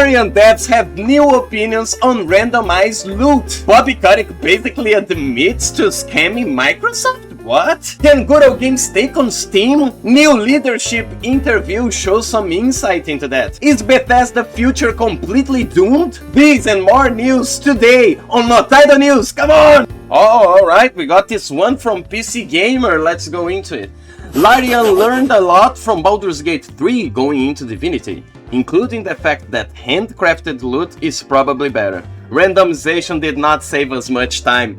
Larian devs have new opinions on randomized loot. Bobby Kottick basically admits to scamming Microsoft? What? Can good old games take on Steam? New leadership interview shows some insight into that. Is Bethesda future completely doomed? These and more news today on Notidle News. Come on! Oh, alright, we got this one from PC Gamer. Let's go into it. Larian learned a lot from Baldur's Gate 3 going into Divinity, including the fact that handcrafted loot is probably better. Randomization did not save us much time.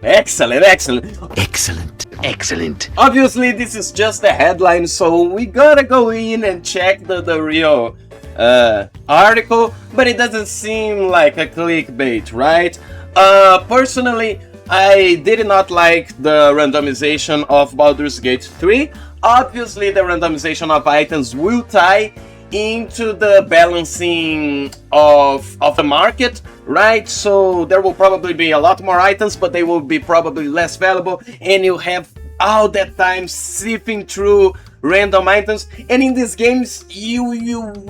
Excellent, excellent. Excellent, excellent. Obviously, this is just a headline, so we gotta go in and check the real article, but it doesn't seem like a clickbait, right? Personally, I did not like the randomization of Baldur's Gate 3. Obviously, the randomization of items will tie into the balancing of the market, right? So there will probably be a lot more items, but they will be probably less valuable, and you have all that time sifting through random items. And in these games, you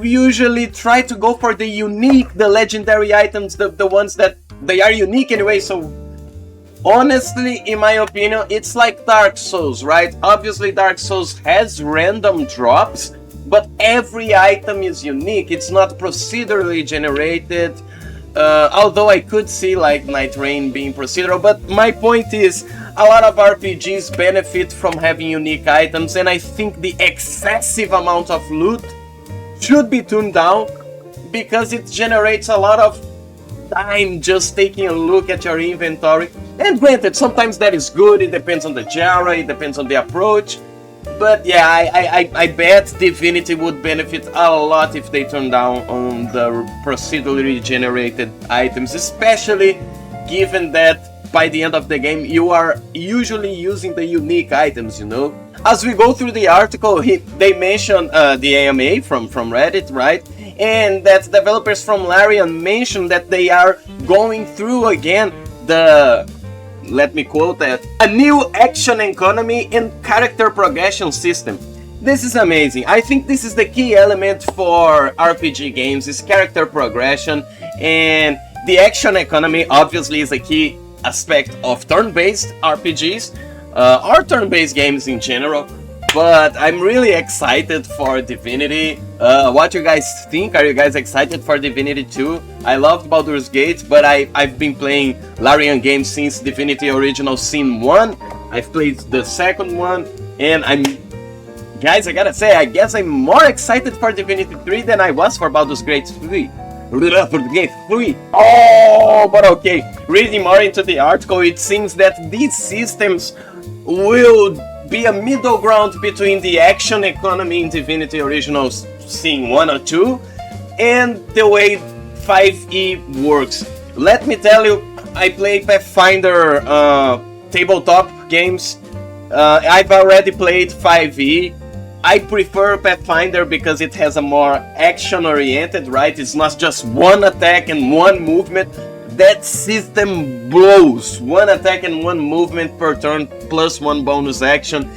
usually try to go for the unique, the legendary items, the ones that they are unique anyway. So honestly, in my opinion, it's like Dark Souls, right? Obviously, Dark Souls has random drops, but every item is unique. It's not procedurally generated, although I could see like Night Rain being procedural. But my point is, a lot of RPGs benefit from having unique items, and I think the excessive amount of loot should be tuned down, because it generates a lot of time just taking a look at your inventory. And granted, sometimes that is good, it depends on the genre, it depends on the approach. But yeah, I bet Divinity would benefit a lot if they turn down on the procedurally generated items, especially given that by the end of the game you are usually using the unique items, you know? As we go through the article, they mention the AMA from Reddit, right? And that developers from Larian mentioned that they are going through again the, let me quote that, a new action economy and character progression system. This is amazing. I think this is the key element for RPG games, is character progression, and the action economy obviously is a key aspect of turn-based RPGs, or turn-based games in general. But I'm really excited for Divinity. What you guys think? Are you guys excited for Divinity 2? I loved Baldur's Gate, but I've been playing Larian games since Divinity Original Sin 1. I've played the second one, and guys, I gotta say, I guess I'm more excited for Divinity 3 than I was for Baldur's Gate 3. Oh, but okay. Reading more into the article, it seems that these systems will be a middle ground between the action economy in Divinity Original Sin 1 or 2 and the way 5e works. Let me tell you, I play Pathfinder tabletop games. I've already played 5e. I prefer Pathfinder because it has a more action-oriented, right? It's not just one attack and one movement. That system blows. One attack and one movement per turn plus one bonus action.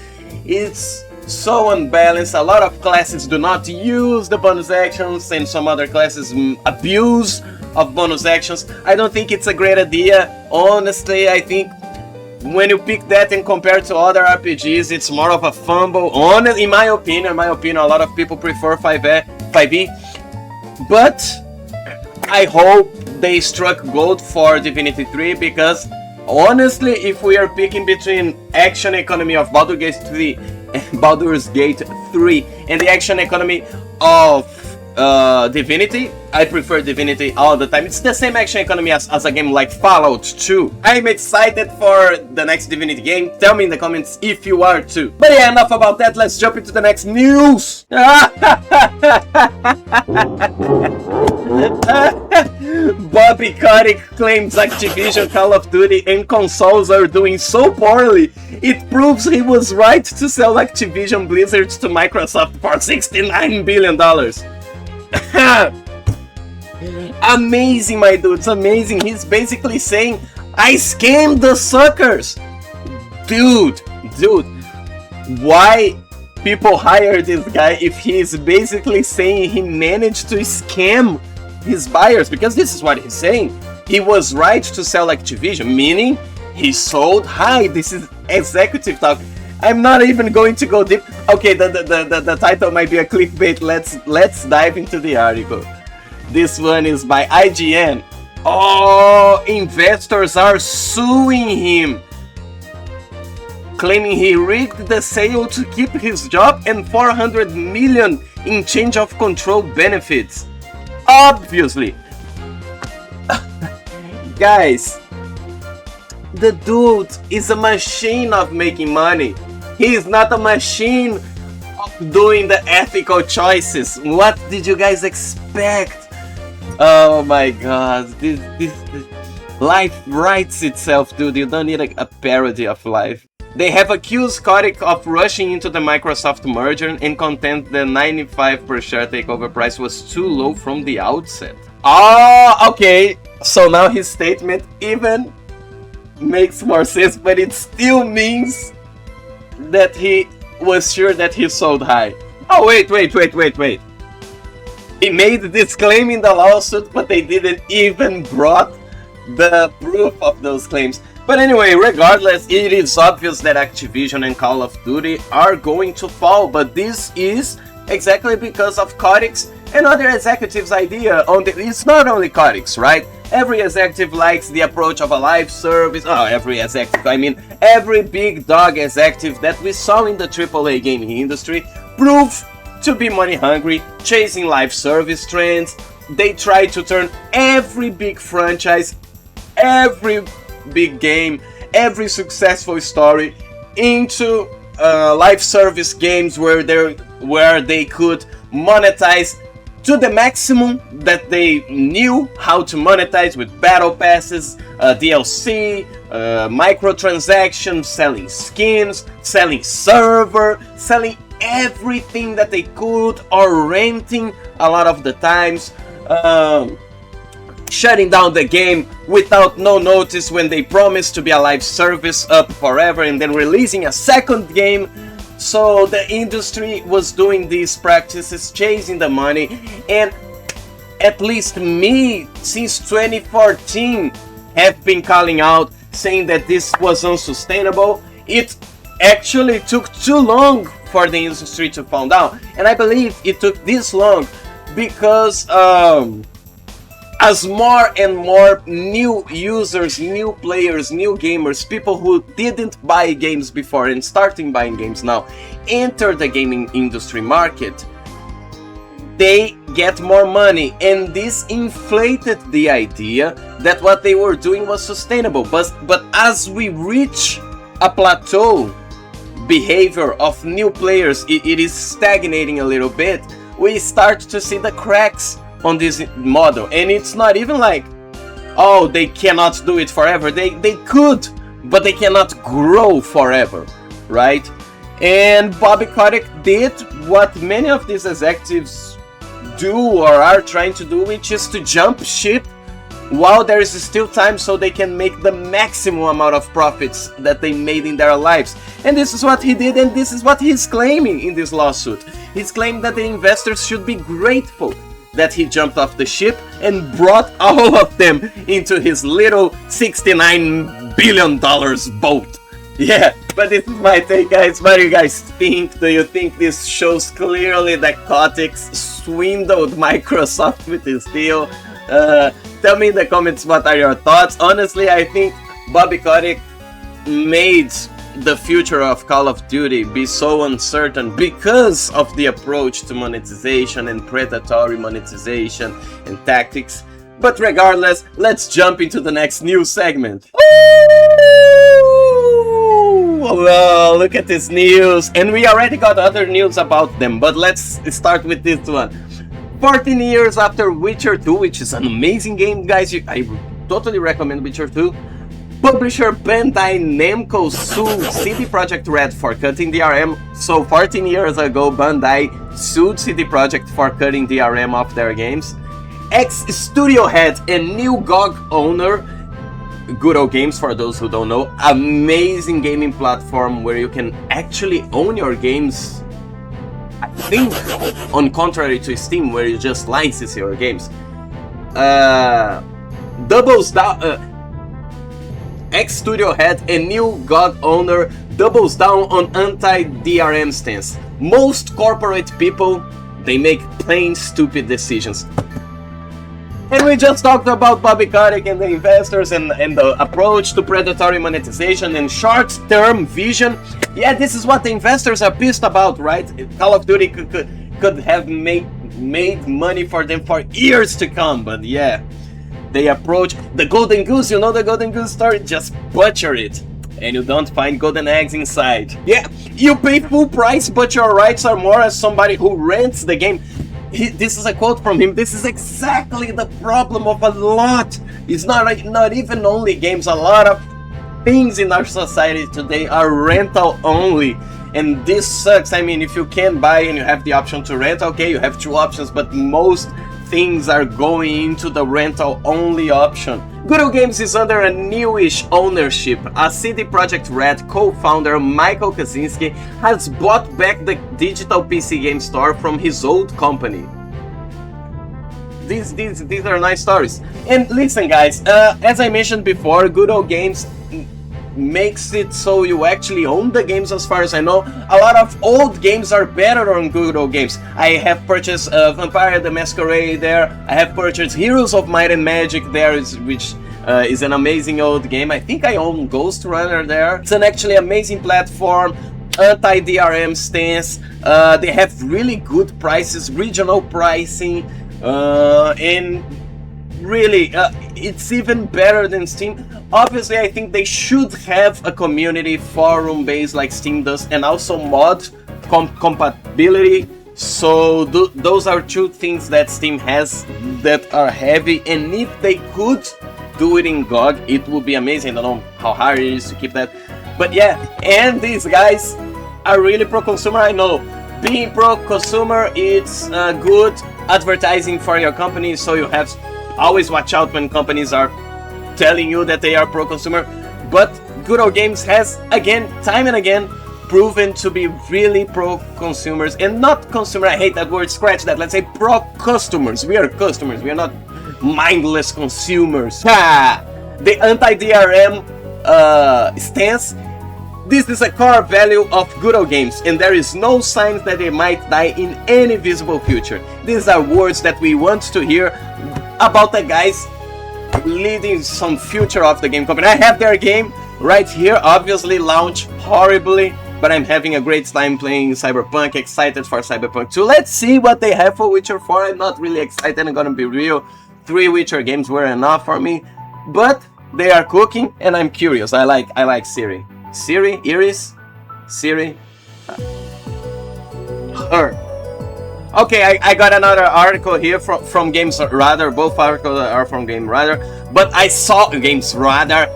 It's so unbalanced. A lot of classes do not use the bonus actions, and some other classes abuse of bonus actions. I don't think it's a great idea. Honestly, I think when you pick that and compare it to other RPGs, it's more of a fumble. In my opinion, a lot of people prefer 5e. But I hope they struck gold for Divinity 3, because honestly, if we are picking between action economy of Baldur's Gate 3 and the action economy of Divinity, I prefer Divinity all the time. It's the same action economy as a game like Fallout 2. I'm excited for the next Divinity game. Tell me in the comments if you are too. But yeah, enough about that. Let's jump into the next news. Bobby Kottick claims Activision, Call of Duty, and consoles are doing so poorly, it proves he was right to sell Activision Blizzard to Microsoft for $69 billion. Amazing, my dudes, amazing. He's basically saying, I scammed the suckers. Dude, why people hire this guy if he is basically saying he managed to scam his buyers, because this is what he's saying. He was right to sell Activision, meaning he sold high. This is executive talk. I'm not even going to go deep. Okay, the title might be a clickbait. Let's dive into the article. This one is by IGN. Oh, investors are suing him, claiming he rigged the sale to keep his job and 400 million in change of control benefits. Obviously. Guys, the dude is a machine of making money. He is not a machine of doing the ethical choices. What did you guys expect? Oh my god, this life writes itself, dude. You don't need a parody of life. They have accused Kottick of rushing into the Microsoft merger and contend the 95 per share takeover price was too low from the outset. Oh, okay. So now his statement even makes more sense, but it still means that he was sure that he sold high. Oh, wait. He made this claim in the lawsuit, but they didn't even brought the proof of those claims. But anyway, regardless, it is obvious that Activision and Call of Duty are going to fall, but this is exactly because of Kottick's and other executives' idea on the... It's not only Kottick's, right? Every executive likes the approach of a live service. Oh, every executive, I mean, every big dog executive that we saw in the AAA gaming industry prove to be money hungry, chasing live service trends. They try to turn every big franchise, every big game, every successful story into live service games where they could monetize to the maximum that they knew how to monetize, with battle passes, DLC, microtransactions, selling skins, selling server, selling everything that they could, or renting a lot of the times, shutting down the game without no notice when they promised to be a live service up forever, and then releasing a second game. So the industry was doing these practices, chasing the money, and at least me, since 2014, have been calling out, saying that this was unsustainable. It actually took too long for the industry to find out, and I believe it took this long because as more and more new users, new players, new gamers, people who didn't buy games before and starting buying games now, enter the gaming industry market, they get more money, and this inflated the idea that what they were doing was sustainable. But as we reach a plateau behavior of new players, it is stagnating a little bit, we start to see the cracks on this model. And it's not even like, oh, they cannot do it forever. They could, but they cannot grow forever, right? And Bobby Kottick did what many of these executives do or are trying to do, which is to jump ship while there is still time, so they can make the maximum amount of profits that they made in their lives. And this is what he did, and this is what he's claiming in this lawsuit. He's claiming that the investors should be grateful that he jumped off the ship and brought all of them into his little $69 billion boat. Yeah, but this is my take, guys. What do you guys think? Do you think this shows clearly that Kottick swindled Microsoft with this deal? Tell me in the comments what are your thoughts. Honestly, I think Bobby Kottick made the future of Call of Duty be so uncertain because of the approach to monetization and predatory monetization and tactics. But regardless, let's jump into the next news segment. Well, look at this news, and we already got other news about them, but let's start with this one. 14 years after Witcher 2, which is an amazing game, guys, I totally recommend Witcher 2. Publisher Bandai Namco sued CD Projekt Red for cutting DRM. So 14 years ago, Bandai sued CD Projekt for cutting DRM off their games. Ex-studio head and new GOG owner, Good Old Games, for those who don't know, amazing gaming platform where you can actually own your games I think, on contrary to Steam, where you just license your games, doubles down. Ex-studio head and new GOG owner doubles down on anti-DRM stance. Most corporate people, they make plain stupid decisions. And we just talked about Bobby Kottick and the investors and the approach to predatory monetization and short-term vision. Yeah, this is what the investors are pissed about, right? Call of Duty could have made money for them for years to come, but yeah. They approach the golden goose, you know the golden goose story? Just butcher it, and you don't find golden eggs inside. Yeah, you pay full price, but your rights are more as somebody who rents the game. This is a quote from him. This is exactly the problem of a lot. It's not even only games. A lot of things in our society today are rental only. And this sucks. I mean, if you can buy and you have the option to rent, okay, you have two options, but most things are going into the rental only option. GOG Games is under a newish ownership. A CD Projekt Red co-founder Michael Kaczynski has bought back the digital PC game store from his old company. These are nice stories. And listen guys, as I mentioned before, GOG Games makes it so you actually own the games. As far as I know, a lot of old games are better on GOG Games. I have purchased Vampire the Masquerade there. I have purchased Heroes of Might and Magic there, which is an amazing old game. I think I own Ghost Runner there. It's an actually amazing platform, anti-DRM stance. They have really good prices, regional pricing, and really, it's even better than Steam. Obviously, I think they should have a community forum base like Steam does, and also mod compatibility. So those are two things that Steam has that are heavy, and if they could do it in GOG, it would be amazing. I don't know how hard it is to keep that, but yeah. And these guys are really pro-consumer. I know being pro-consumer, it's good advertising for your company, so you have always watch out when companies are telling you that they are pro-consumer. But GOG Games has, again, time and again, proven to be really pro-consumers. And not consumer, I hate that word, scratch that. Let's say pro-customers. We are customers, we are not mindless consumers. The anti-DRM stance, this is a core value of GOG Games, and there is no signs that they might die in any visible future. These are words that we want to hear about the guys leading some future of the game company. I have their game right here, obviously launched horribly, but I'm having a great time playing Cyberpunk, excited for Cyberpunk 2. Let's see what they have for Witcher 4. I'm not really excited, I'm gonna be real. 3 Witcher games were enough for me, but they are cooking and I'm curious. I like Siri. Siri, Iris, Siri, her. Okay, I got another article here from Games Radar. Both articles are from Game Radar, but I saw Games Radar.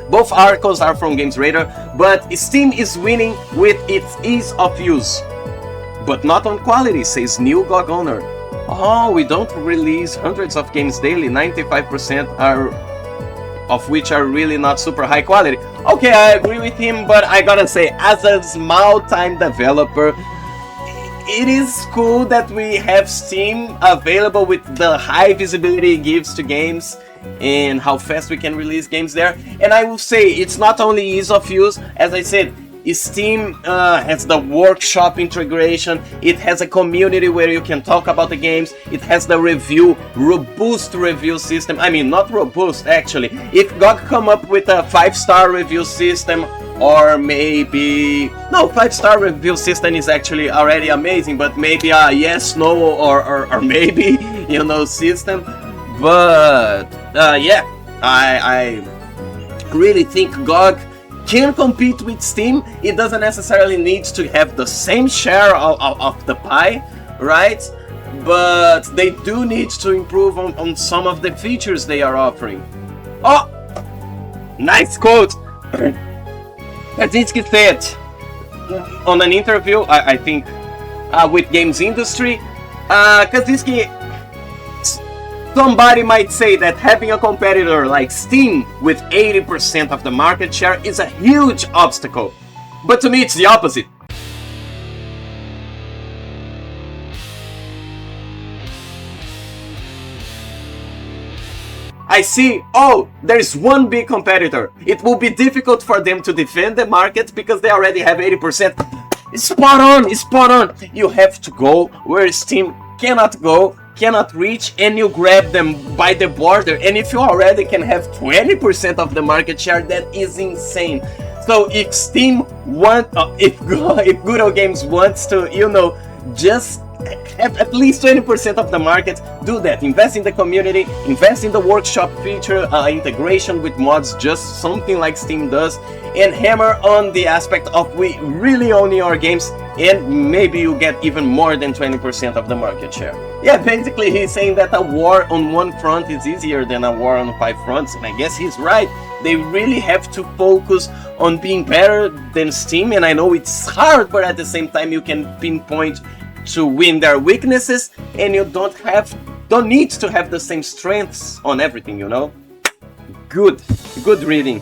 Both articles are from Games Radar, but Steam is winning with its ease of use, but not on quality, says new GOG owner. Oh, we don't release hundreds of games daily. 95% of which are really not super high quality. Okay, I agree with him, but I gotta say, as a small-time developer, it is cool that we have Steam available with the high visibility it gives to games and how fast we can release games there. And I will say, it's not only ease of use, as I said, Steam has the workshop integration, it has a community where you can talk about the games, it has the robust review system. I mean, not robust actually. If GOG come up with a 5-star review system, or maybe... No, 5-star review system is actually already amazing, but maybe a yes, no, or maybe, you know, system. But, yeah, I really think GOG can compete with Steam. It doesn't necessarily need to have the same share of the pie, right? But they do need to improve on some of the features they are offering. Oh! Nice quote! Kaczynski said on an interview, I think, with Games Industry, Kaczynski, somebody might say that having a competitor like Steam with 80% of the market share is a huge obstacle. But to me it's the opposite. I see, oh, there is one big competitor. It will be difficult for them to defend the market because they already have 80%. Spot on, spot on. You have to go where Steam cannot go, cannot reach, and you grab them by the border. And if you already can have 20% of the market share, that is insane. So if Steam if Good Old Games wants to, you know, just have at least 20% of the market, do that. Invest in the community, invest in the workshop feature, integration with mods, just something like Steam does, and hammer on the aspect of we really own your games, and maybe you get even more than 20% of the market share. Yeah, basically he's saying that a war on one front is easier than a war on 5 fronts, and I guess he's right. They really have to focus on being better than Steam, and I know it's hard, but at the same time you can pinpoint to win their weaknesses, and you don't need to have the same strengths on everything, you know? Good reading.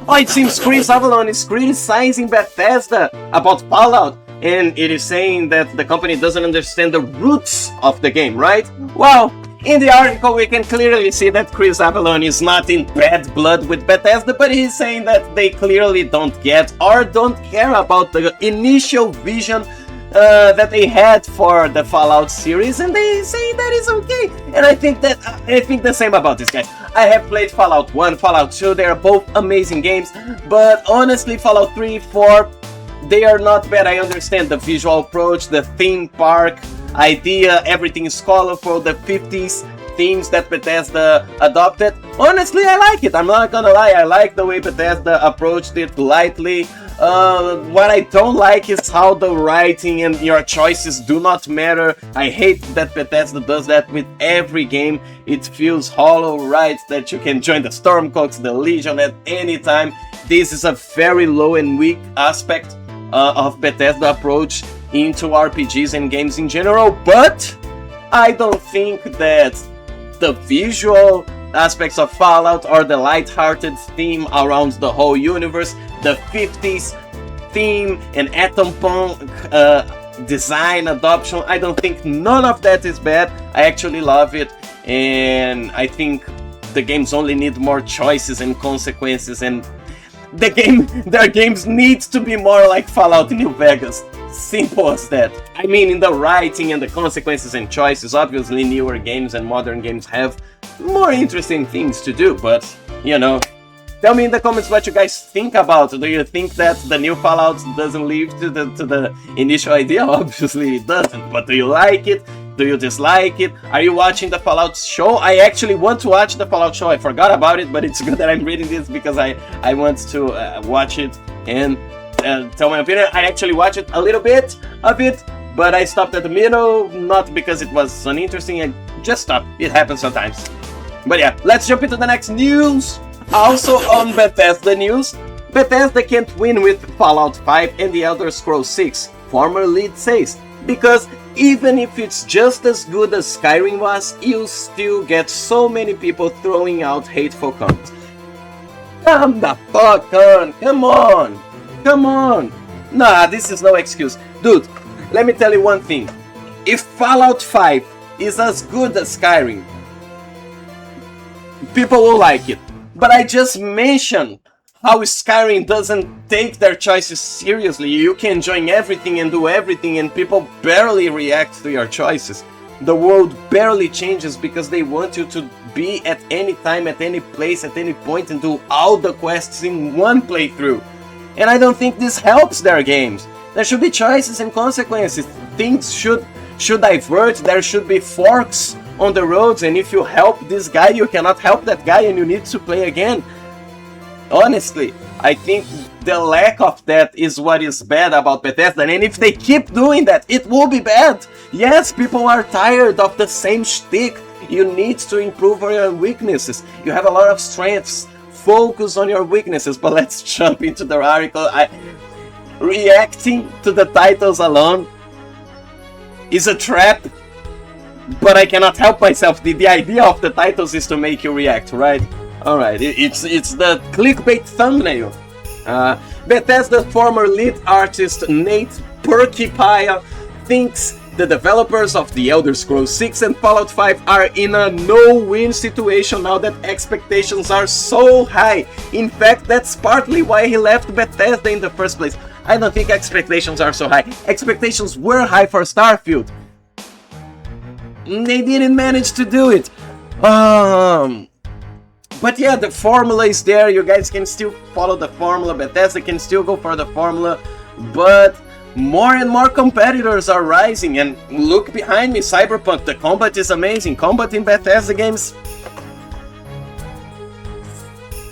Oh, it seems Chris Avellone is criticizing Bethesda about Fallout, and it is saying that the company doesn't understand the roots of the game, right? Well, in the article we can clearly see that Chris Avellone is not in bad blood with Bethesda, but he's saying that they clearly don't get or don't care about the initial vision that they had for the Fallout series, and they say that is okay. And I think the same about this guy. I have played Fallout 1, Fallout 2, they are both amazing games, but honestly Fallout 3, 4, they are not bad. I understand the visual approach, the theme park idea, everything is colorful, the 50s themes that Bethesda adopted. Honestly, I like it, I'm not gonna lie, I like the way Bethesda approached it lightly. What I don't like is how the writing and your choices do not matter. I hate that Bethesda does that with every game. It feels hollow, right? That you can join the Stormcloaks, the Legion at any time. This is a very low and weak aspect of Bethesda approach into RPGs and games in general, but I don't think that the visual aspects of Fallout or the light-hearted theme around the whole universe, the 50s theme and atom punk design adoption, I don't think none of that is bad. I actually love it, and I think the games only need more choices and consequences, and their games need to be more like Fallout New Vegas. Simple as that. I mean, in the writing and the consequences and choices, obviously newer games and modern games have more interesting things to do, but, you know, tell me in the comments what you guys think about it. Do you think that the new Fallout doesn't live to the initial idea? Obviously it doesn't, but do you like it? Do you dislike it? Are you watching the Fallout show? I actually want to watch the Fallout show. I forgot about it, but it's good that I'm reading this because I want to watch it and tell my opinion. I actually watched a little bit of it, but I stopped at the middle, not because it was uninteresting, I just stopped. It happens sometimes. But yeah, let's jump into the next news. Also on Bethesda news, Bethesda can't win with Fallout 5 and The Elder Scrolls 6, former lead says, because even if it's just as good as Skyrim was, you still get so many people throwing out hateful comments. Come the fuck on, come on. Nah, this is no excuse. Dude, let me tell you one thing. If Fallout 5 is as good as Skyrim, people will like it. But I just mentioned how Skyrim doesn't take their choices seriously. You can join everything and do everything and people barely react to your choices. The world barely changes because they want you to be at any time, at any place, at any point and do all the quests in one playthrough. And I don't think this helps their games. There should be choices and consequences. Things should divert, there should be forks on the roads, and if you help this guy, you cannot help that guy and you need to play again. Honestly, I think the lack of that is what is bad about Bethesda, and if they keep doing that, it will be bad. Yes, people are tired of the same shtick. You need to improve on your weaknesses. You have a lot of strengths. Focus on your weaknesses, but let's jump into the article. Reacting to the titles alone is a trap, but I cannot help myself. The idea of the titles is to make you react, right? Alright, it's the clickbait thumbnail. Bethesda's former lead artist Nate Perkypile thinks The developers of The Elder Scrolls 6 and Fallout 5 are in a no-win situation now that expectations are so high. In fact, that's partly why he left Bethesda in the first place. I don't think expectations are so high. Expectations were high for Starfield. They didn't manage to do it. But yeah, the formula is there. You guys can still follow the formula. Bethesda can still go for the formula. But more and more competitors are rising, and look behind me, Cyberpunk, the combat is amazing. Combat in Bethesda games.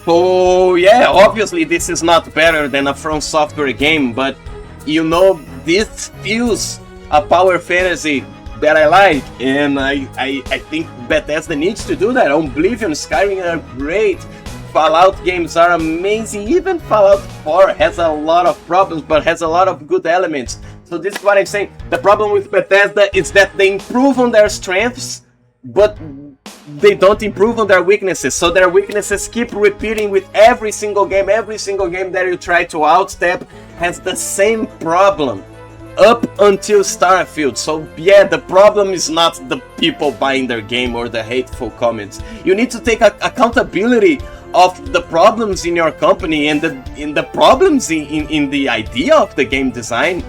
Oh yeah, obviously this is not better than a From Software game, but you know, this feels a power fantasy that I like, and I think Bethesda needs to do that. Oblivion, Skyrim are great. Fallout games are amazing. Even Fallout 4 has a lot of problems, but has a lot of good elements. So this is what I'm saying. The problem with Bethesda is that they improve on their strengths, but they don't improve on their weaknesses. So their weaknesses keep repeating with every single game. Every single game that you try to outstep has the same problem. Up until Starfield. So yeah, the problem is not the people buying their game or the hateful comments. You need to take accountability of the problems in your company and the problems in the idea of the game design,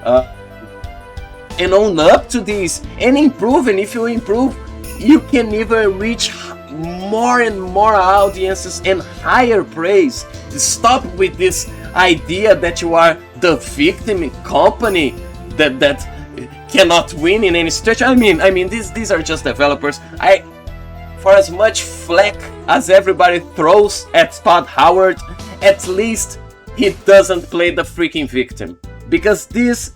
and own up to these and improve. And if you improve, you can even reach more and more audiences and higher praise. Stop with this idea that you are the victim company that cannot win in any stretch. I mean these are just developers. For as much flack as everybody throws at Todd Howard, at least he doesn't play the freaking victim. Because this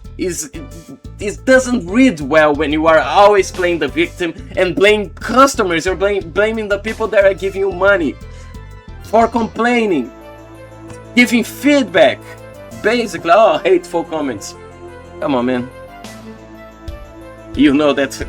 doesn't read well when you are always playing the victim and blaming customers. You're blaming the people that are giving you money for complaining, giving feedback. Basically, hateful comments. Come on, man. You know that.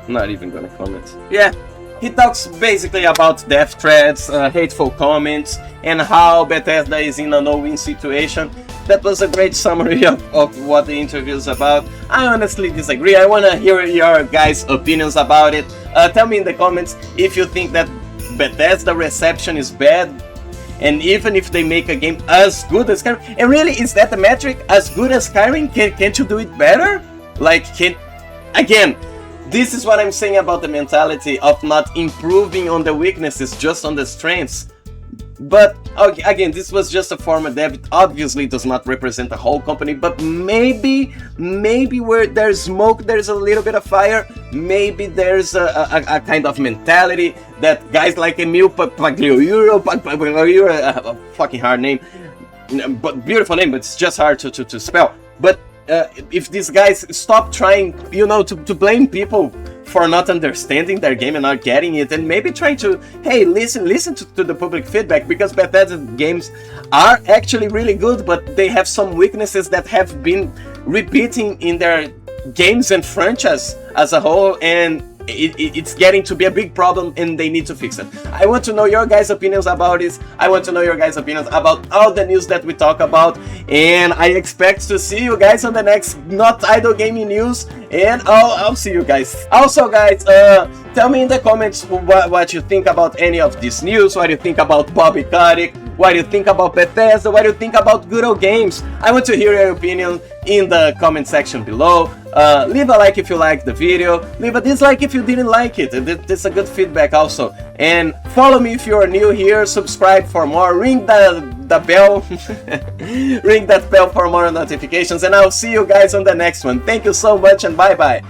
Not even gonna comment. Yeah, he talks basically about death threats, hateful comments, and how Bethesda is in a no-win situation. That was a great summary of what the interview is about. I honestly disagree. I want to hear your guys' opinions about it. Tell me in the comments if you think that Bethesda reception is bad, and even if they make a game as good as Skyrim. And really, is that the metric? As good as Skyrim? Can't you do it better? Again, this is what I'm saying about the mentality of not improving on the weaknesses, just on the strengths. But again, this was just a former dev. It obviously does not represent the whole company, but maybe where there's smoke, there's a little bit of fire. Maybe there's a kind of mentality that guys like Emil Pagliuiro, a fucking hard name, but beautiful name, but it's just hard to spell. But if these guys stop trying, to blame people for not understanding their game and not getting it, and maybe try to, hey, listen to the public feedback, because Bethesda games are actually really good, but they have some weaknesses that have been repeating in their games and franchise as a whole, and it's getting to be a big problem, and they need to fix it. I want to know your guys' opinions about this. I want to know your guys' opinions about all the news that we talk about, and I expect to see you guys on the next Notidle gaming news, and I'll see you guys. Also, guys, tell me in the comments what you think about any of this news. What do you think about Bobby Kottick? What do you think about Bethesda? What do you think about Good Old Games? I want to hear your opinion in the comment section below. Leave a like if you liked the video. Leave a dislike if you didn't like it. That's a good feedback also. And follow me if you are new here. Subscribe for more. Ring the bell. Ring that bell for more notifications. And I'll see you guys on the next one. Thank you so much, and bye bye.